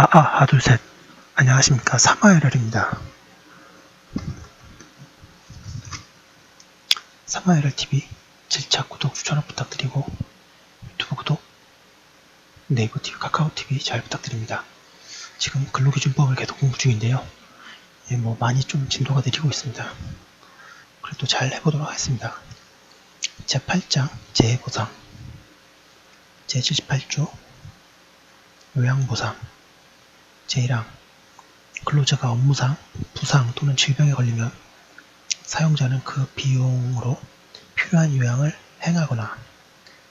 하나, 둘, 셋. 안녕하십니까. 사마열혈입니다. 사마열혈TV 7차 구독, 추천 부탁드리고, 유튜브 구독, 네이버TV, 카카오TV 잘 부탁드립니다. 지금 근로기준법을 계속 공부 중인데요. 많이 좀 진도가 느리고 있습니다. 그래도 잘 해보도록 하겠습니다. 제8장 재해보상, 제78조 요양보상, 제1항 근로자가 업무상, 부상 또는 질병에 걸리면 사용자는 그 비용으로 필요한 요양을 행하거나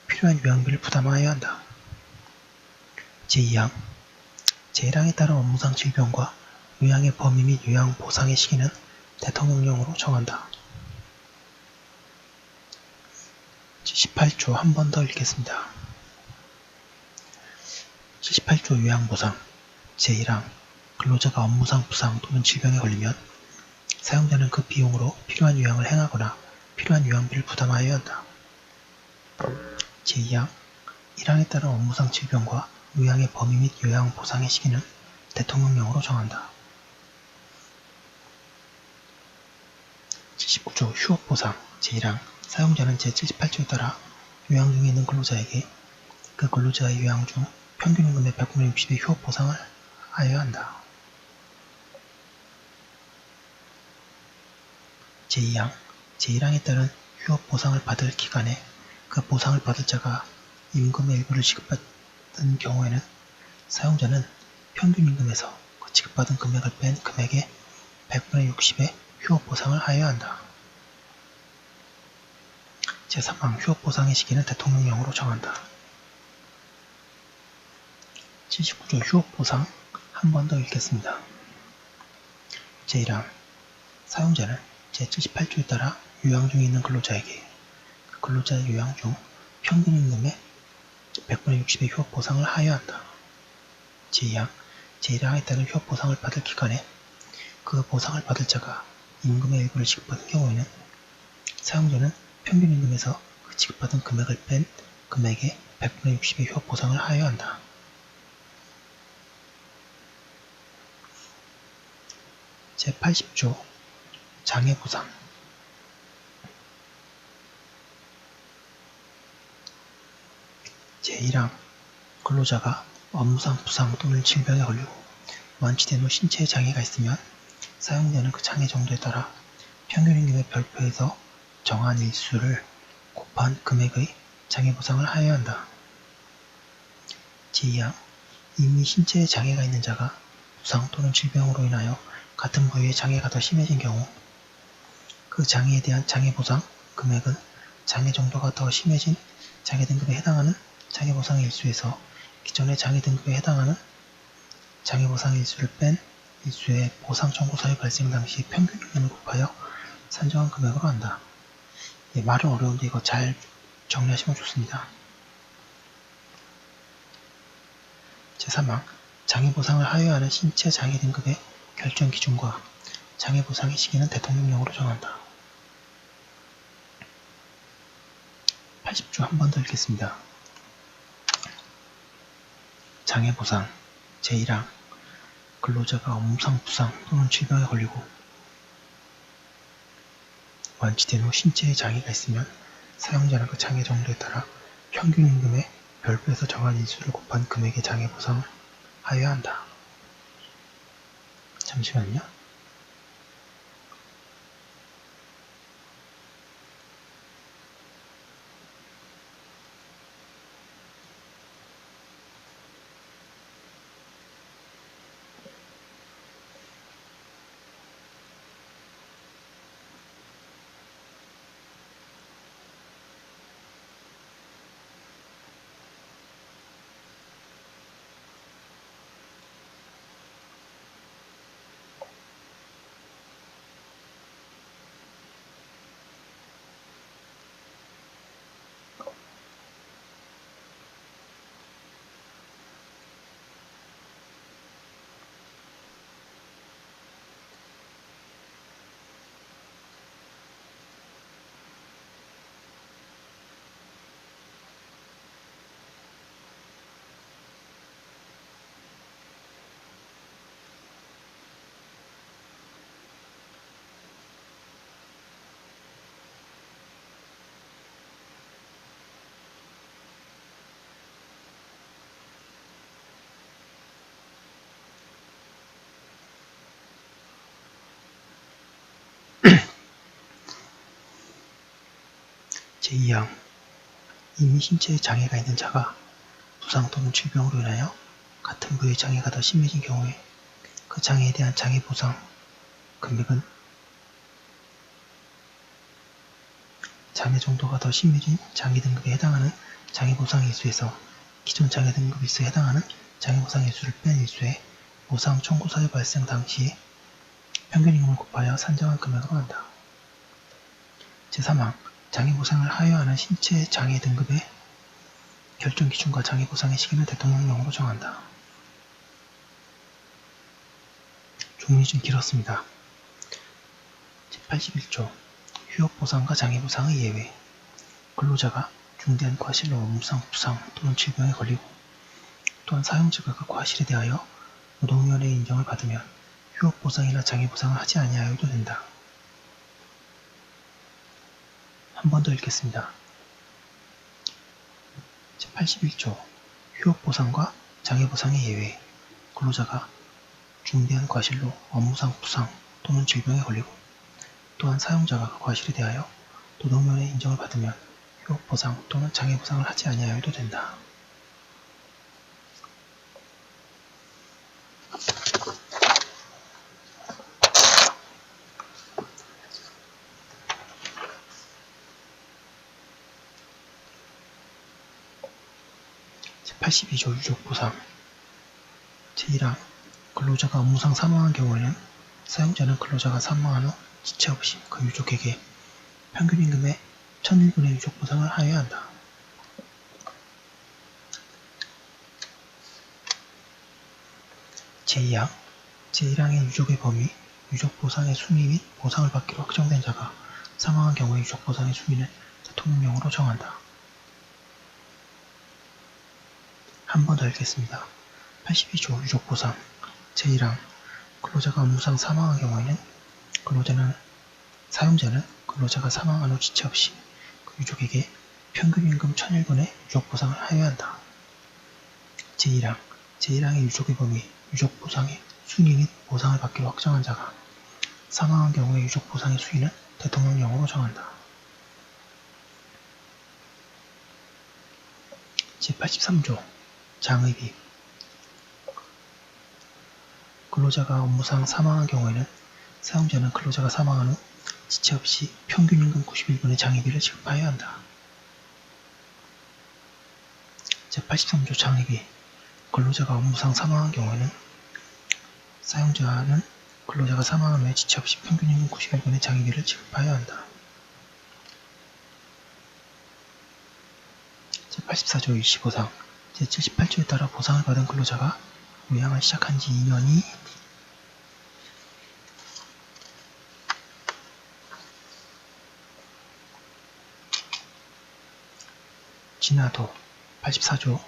필요한 요양비를 부담하여야 한다. 제2항 제1항에 따른 업무상 질병과 요양의 범위 및 요양 보상의 시기는 대통령령으로 정한다. 제18조 한 번 더 읽겠습니다. 제18조 요양보상 제1항 근로자가 업무상 부상 또는 질병에 걸리면 사용자는 그 비용으로 필요한 요양을 행하거나 필요한 요양비를 부담하여야 한다. 제2항 1항에 따른 업무상 질병과 요양의 범위 및 요양 보상의 시기는 대통령령으로 정한다. 제19조 휴업보상 제1항 사용자는 제78조에 따라 요양 중에 있는 근로자에게 그 근로자의 요양 중 평균 임금의 100분의 60의 휴업보상을 하여야 한다. 제2항 제1항에 따른 휴업보상을 받을 기간에 그 보상을 받을 자가 임금의 일부를 지급받은 경우에는 사용자는 평균 임금에서 그 지급받은 금액을 뺀 금액의 100분의 60의 휴업보상을 하여야 한다. 제3항 휴업보상의 시기는 대통령령으로 정한다. 79조 휴업보상 한 번 더 읽겠습니다. 제1항 사용자는 제78조에 따라 요양 중에 있는 근로자에게 그 근로자의 요양 중 평균 임금의 100분의 60의 휴업보상을 하여야 한다. 제2항 제1항에 따른 휴업보상을 받을 기간에 그 보상을 받을 자가 임금의 일부를 지급받은 경우에는 사용자는 평균 임금에서 그 지급받은 금액을 뺀 금액의 100분의 60의 휴업보상을 하여야 한다. 제80조 장애보상 제1항 근로자가 업무상 부상 또는 질병에 걸리고 완치된 후 신체에 장애가 있으면 사용자는 그 장애 정도에 따라 평균 임금의 별표에서 정한 일수를 곱한 금액의 장애보상을 하여야 한다. 제2항 이미 신체에 장애가 있는 자가 부상 또는 질병으로 인하여 같은 부위의 장애가 더 심해진 경우 그 장애에 대한 장애보상 금액은 장애 정도가 더 심해진 장애 등급에 해당하는 장애보상 일수에서 기존의 장애 등급에 해당하는 장애보상 일수를 뺀 일수의 보상 청구 사유 발생 당시 평균 임금을 곱하여 산정한 금액으로 한다. 말은 어려운데 이거 잘 정리하시면 좋습니다. 제3항 장애보상을 하여야 하는 신체 장애 등급의 결정 기준과 장애보상의 시기는 대통령령으로 정한다. 80조 한 번 더 읽겠습니다. 장애보상 제1항 근로자가 업무상 부상 또는 질병에 걸리고 완치된 후 신체에 장애가 있으면 사용자는 그 장애 정도에 따라 평균 임금의 별표에서 정한 일수를 곱한 금액의 장애보상을 하여야 한다. 잠시만요. 제2항 이미 신체에 장애가 있는 자가 부상 또는 질병으로 인하여 같은 부위의 장애가 더 심해진 경우에 그 장애에 대한 장애 보상 금액은 장애 정도가 더 심해진 장애 등급에 해당하는 장애 보상 일수에서 기존 장애 등급 일수에 해당하는 장애 보상 일수를 뺀 일수의 보상 청구 사유 발생 당시에 평균 임금을 곱하여 산정한 금액으로 한다. 제3항 장애 보상을 하여하는 신체 장애 등급의 결정 기준과 장애 보상의 시기는 대통령령으로 정한다. 조문이 좀 길었습니다. 제81조 휴업보상과 장애보상의 예외 근로자가 중대한 과실로 업무상 부상 또는 질병에 걸리고 또한 사용자가 그 과실에 대하여 노동위원회의 인정을 받으면 휴업보상이나 장애보상을 하지 아니하여도 된다. 한 번 더 읽겠습니다. 제81조 휴업보상과 장애보상의 예외 근로자가 중대한 과실로 업무상 부상 또는 질병에 걸리고 또한 사용자가 그 과실에 대하여 노동위원회의 인정을 받으면 휴업보상 또는 장애보상을 하지 아니하여도 된다. 제82조 유족보상 제1항 근로자가 업무상 사망한 경우에는 사용자는 근로자가 사망한 후 지체 없이 그 유족에게 평균임금의 1001분의 유족보상을 하여야 한다. 제2항 제1항의 유족의 범위, 유족보상의 순위 및 보상을 받기로 확정된 자가 사망한 경우의 유족보상의 순위는 대통령령으로 정한다. 한 번 더 읽겠습니다. 82조 유족보상 제1항 근로자가 업무상 사망한 경우에는 사용자는 근로자가 사망한 후 지체 없이 그 유족에게 평균임금 1001분의 유족보상을 하여야 한다. 제1항 제1항의 유족의 범위, 유족보상의 순위 및 보상을 받기로 확정한 자가 사망한 경우의 유족보상의 수위는 대통령령으로 정한다. 제83조 장의비 근로자가 업무상 사망한 경우에는 사용자는 근로자가 사망한 후 지체 없이 평균임금 91분의 장의비를 지급하여야 한다. 제83조 장의비 근로자가 업무상 사망한 경우에는 사용자는 근로자가 사망한 후에 지체 없이 평균임금 91분의 장의비를 지급하여야 한다. 제84조 일시보상 제78조에 따라 보상을 받은 근로자가 요양을 시작한 지 2년이 지나도 84조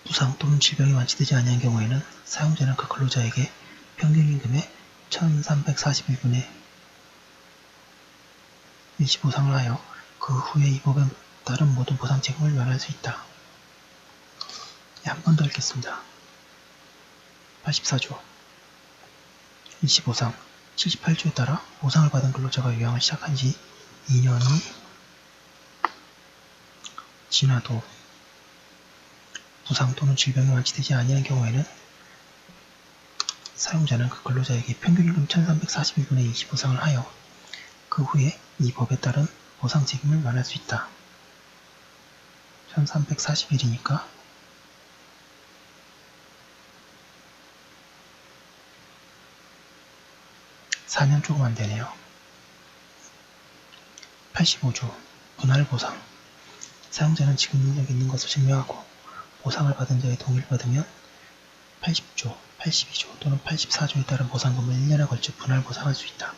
부상 또는 질병이 완치되지 아니한 경우에는 사용자는 그 근로자에게 평균임금의 1341분의 일시보상을 하여 그 후에 이 법에 따른 모든 보상 책임을 면할 수 있다. 한 번 더 읽겠습니다. 84조 일시보상 78조에 따라 보상을 받은 근로자가 요양을 시작한 지 2년이 지나도 부상 또는 질병이 완치되지 아니한 경우에는 사용자는 그 근로자에게 평균임금 1341분의 일시보상을 하여 그 후에 이 법에 따른 보상 책임을 면할 수 있다. 1341이니까 4년 조금 안되네요. 85조 분할보상 사용자는 지급 능력이 있는 것을 증명하고 보상을 받은 자의 동의를 받으면 80조, 82조 또는 84조에 따른 보상금을 1년에 걸쳐 분할보상할 수 있다.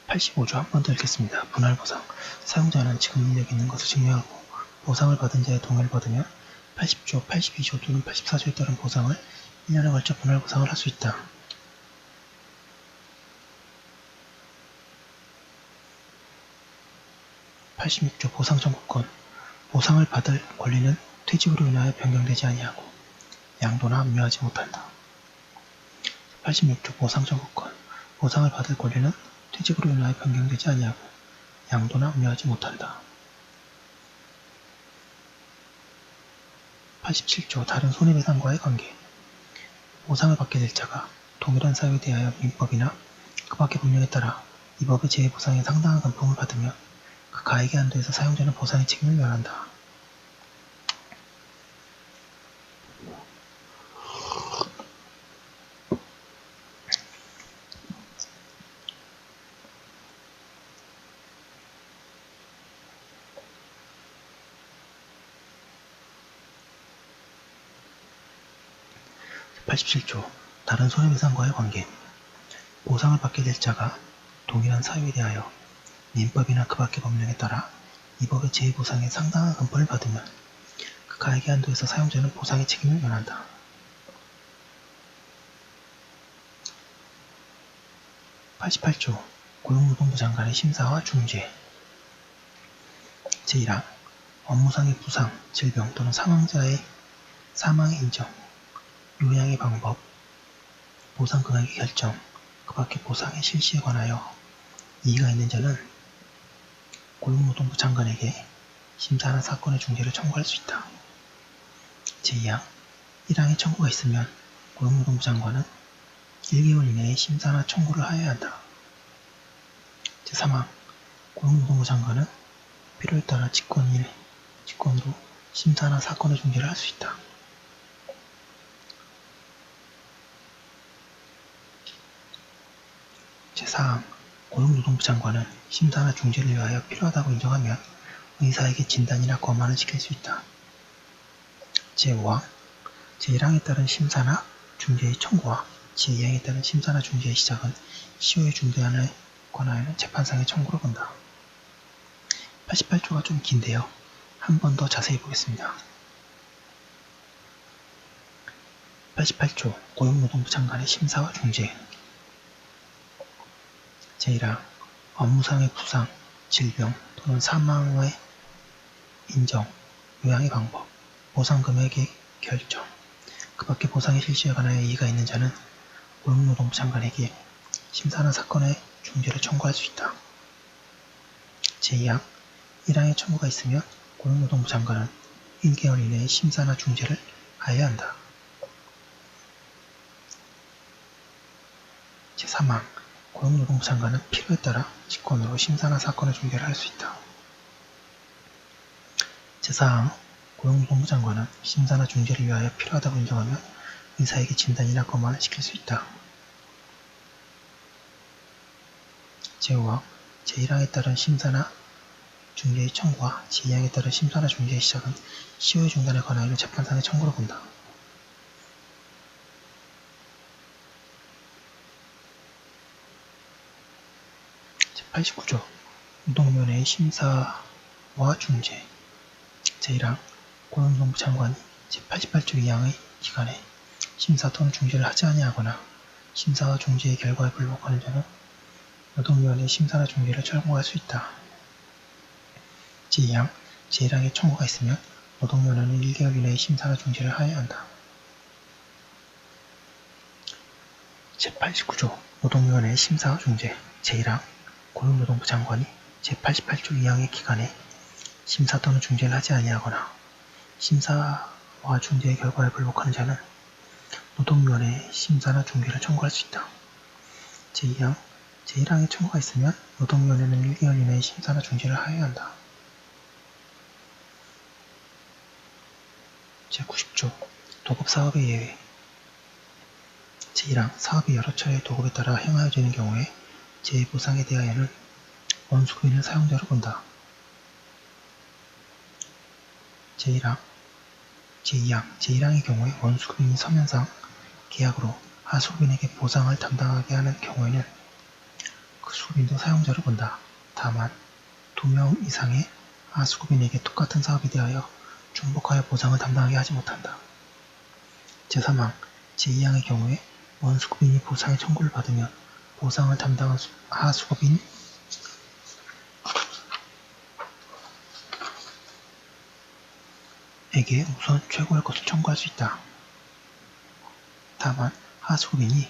85조 한 번 더 읽겠습니다. 분할보상 사용자는 지급 능력이 있는 것을 증명하고 보상을 받은 자의 동의를 받으면 80조, 82조 또는 84조에 따른 보상을 1년에 걸쳐 분할보상을 할 수 있다. 86조 보상청구권 보상을 받을 권리는 퇴직으로 인하여 변경되지 아니하고 양도나 압류하지 못한다. 86조 보상청구권 보상을 받을 권리는 퇴직으로 인하여 변경되지 아니하고 양도나 압류하지 못한다. 87조 다른 손해배상과의 관계. 보상을 받게 될 자가 동일한 사유에 대하여 민법이나 그 밖의 법령에 따라 이 법의 재해보상에 상당한 금품을 받으면 그 가액에 한도에서 사용자는 보상의 책임을 면한다. 87조 다른 손해배상과의 관계. 보상을 받게 될 자가 동일한 사유에 대하여 민법이나 그 밖의 법령에 따라 이 법의 재해보상에 상당한 금품을 받으면 그 가액의 한도에서 사용자는 보상의 책임을 면한다. 88조 고용노동부 장관의 심사와 중재. 제1항 업무상의 부상, 질병 또는 사망자의 사망의 인정, 요양의 방법, 보상 금액의 결정, 그 밖의 보상의 실시에 관하여 이의가 있는 자는 고용노동부 장관에게 심사하는 사건의 중재를 청구할 수 있다. 제2항 1항의 청구가 있으면 고용노동부 장관은 1개월 이내에 심사나 청구를 하여야 한다. 제3항 고용노동부 장관은 필요에 따라 직권으로 심사나 사건의 중재를 할 수 있다. 제4항 고용노동부 장관은 심사나 중재를 위하여 필요하다고 인정하면 의사에게 진단이나 검안을 시킬 수 있다. 제5항 제1항에 따른 심사나 중재의 청구와 제2항에 따른 심사나 중재의 시작은 시효의 중대안에 관하여는 재판상의 청구로 본다. 88조가 좀 긴데요. 한 번 더 자세히 보겠습니다. 88조 고용노동부 장관의 심사와 중재. 제1항 업무상의 부상, 질병 또는 사망의 인정, 요양의 방법, 보상 금액의 결정, 그 밖의 보상의 실시에 관하여 이의가 있는 자는 고용노동부 장관에게 심사나 사건의 중재를 청구할 수 있다. 제2항 1항의 청구가 있으면 고용노동부 장관은 1개월 이내에 심사나 중재를 하여야 한다. 제3항 고용노동부 장관은 필요에 따라 직권으로 심사나 사건의 중재를 할 수 있다. 제4항 고용노동부 장관은 심사나 중재를 위하여 필요하다고 인정하면 의사에게 진단이나 검안을 시킬 수 있다. 제5항 제1항에 따른 심사나 중재의 청구와 제2항에 따른 심사나 중재의 시작은 시효의 중단에 관하여는 재판상의 청구로 본다. 제89조 노동위원회의 심사와 중재. 제1항 고용노동부 장관이 제88조 2항의 기간에 심사 또는 중재를 하지 아니하거나 심사와 중재의 결과에 불복하는 자는 노동위원회의 심사나 중재를 청구할 수 있다. 제2항 제1항에 청구가 있으면 노동위원회는 1개월 이내에 심사나 중재를 하여야 한다. 제89조 노동위원회의 심사와 중재. 제1항 고용노동부 장관이 제88조 2항의 기간에 심사 또는 중재를 하지 아니하거나 심사와 중재의 결과에 불복하는 자는 노동위원회에 심사나 중재를 청구할 수 있다. 제2항 제1항에 청구가 있으면 노동위원회는 1개월 이내에 심사나 중재를 하여야 한다. 제90조 도급사업의 예외. 제1항 사업이 여러 차례 도급에 따라 행하여지는 경우에 재해보상에 대하여는 원수급인을 사용자로 본다. 제1항 제2항 제1항의 경우에 원수급인이 서면상 계약으로 하수급인에게 보상을 담당하게 하는 경우에는 그 수급인도 사용자로 본다. 다만 2명 이상의 하수급인에게 똑같은 사업에 대하여 중복하여 보상을 담당하게 하지 못한다. 제3항 제2항의 경우에 원수급인이 보상의 청구를 받으면 보상을 담당한 하수급인에게 우선 최고의 것을 청구할 수 있다. 다만 하수급인이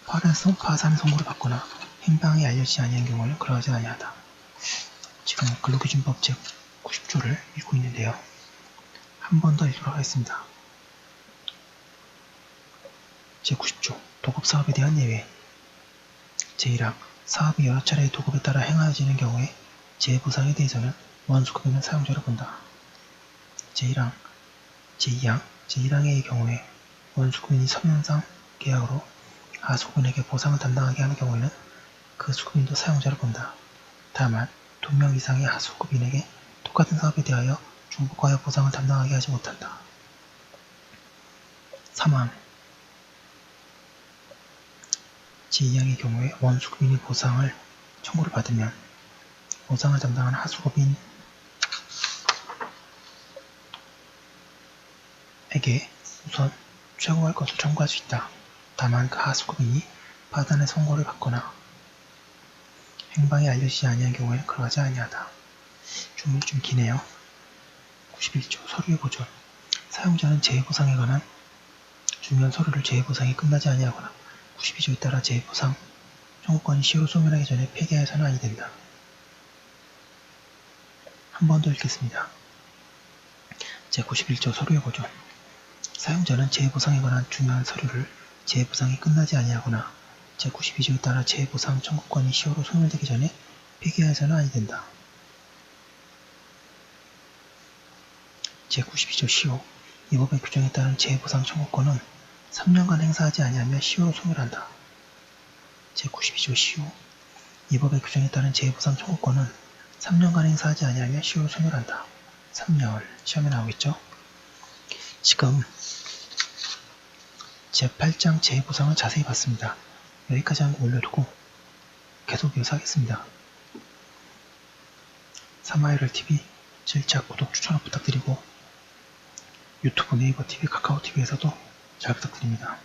파산의 선고를 받거나 행방이 알려지지 아니한 경우에는 그러하지 아니하다. 지금 근로기준법 제 90조를 읽고 있는데요. 한 번 더 읽도록 하겠습니다. 제 90조 도급사업에 대한 예외. 제1항 사업이 여러 차례의 도급에 따라 행하여지는 경우에 재해보상에 대해서는 원수급이는 사용자를 본다. 제1항, 제2항, 제1항의 경우에 원수급인이 서면상 계약으로 하수급인에게 보상을 담당하게 하는 경우에는 그 수급인도 사용자를 본다. 다만 2명 이상의 하수급인에게 똑같은 사업에 대하여 중복하여 보상을 담당하게 하지 못한다. 3항 제2항의 경우에 원수급인이 보상을 청구를 받으면 보상을 담당하는 하수급인에게 우선 최고할 것을 청구할 수 있다. 다만 그 하수급인이 파산의 선고를 받거나 행방이 알려지지 아니한 경우에는 그러하지 아니하다. 주문이 좀 기네요. 91조 서류의 보존. 사용자는 재해보상에 관한 중요한 서류를 재해보상이 끝나지 아니하거나 92조에 따라 재해보상 청구권이 시효로 소멸하기 전에 폐기하여서는 아니 된다. 한 번 더 읽겠습니다. 제91조 서류의 보존. 사용자는 재해보상에 관한 중요한 서류를 재해보상이 끝나지 아니하거나 제92조에 따라 재해보상 청구권이 시효로 소멸되기 전에 폐기하여서는 아니 된다. 제92조 시효. 이 법의 규정에 따른 재해보상 청구권은 3년간 행사하지 아니하며 시효로 소멸한다. 제92조 시효. 이 법의 규정에 따른 재해보상 청구권은 3년간 행사하지 아니하며 시효로 소멸한다. 3년 시험에 나오겠죠? 지금 제8장 재해보상을 자세히 봤습니다. 여기까지 한거 올려두고 계속 이어서 하겠습니다. 사마이럴TV 질차 구독 추천 부탁드리고 유튜브 네이버TV 카카오TV에서도 잘 부탁드립니다.